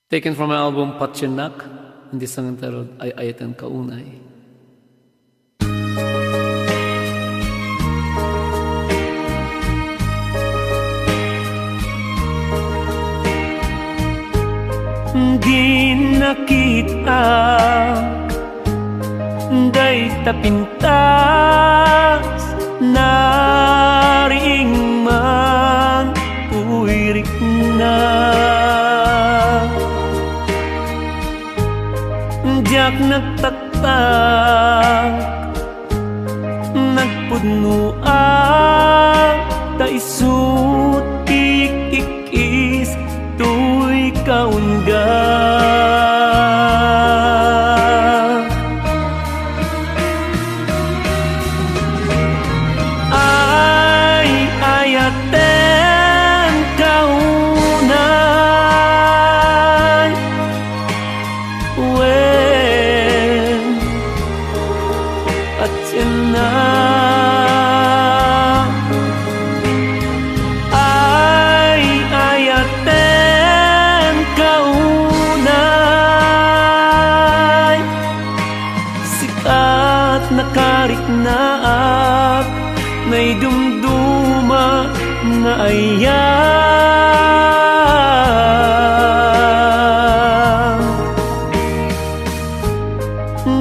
Taken from my album Patyanak, and this song entitled Ay Ayatan Kaunay. Di nakita day tapintas naring man uirik na diak nagtaktak nagpudnuan ta isut ikikis tuy kaunga ay ayaten kaunay wen at sina ay ayaten kaunay sikat nakarik na at may dumduma nga ayan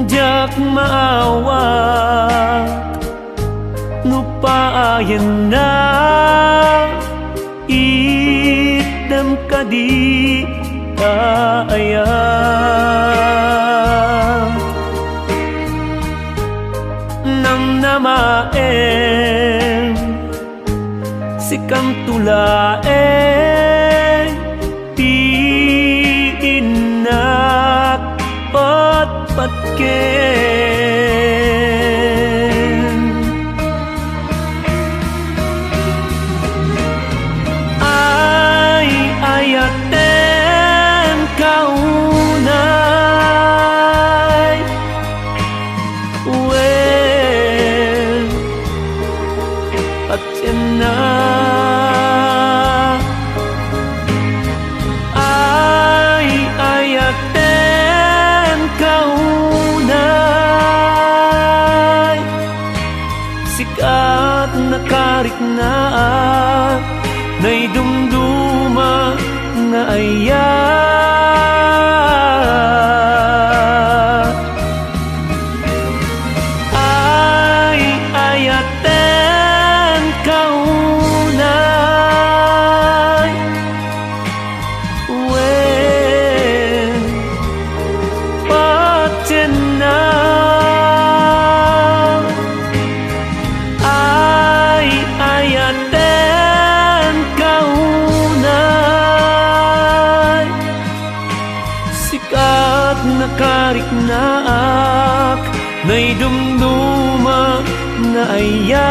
diak maawat nupaayan na itam kadi kaayan nang namaen sikam tulaen ti inak patpatken ay ayaten kaunay wen at sina ay ayaten kaunay sikat nakarik na nay dumduma nga ayan ay ayaten kaunay wen patyanak ay ayaten kaunay sikat nakarik na ak nay dumduma nga ayan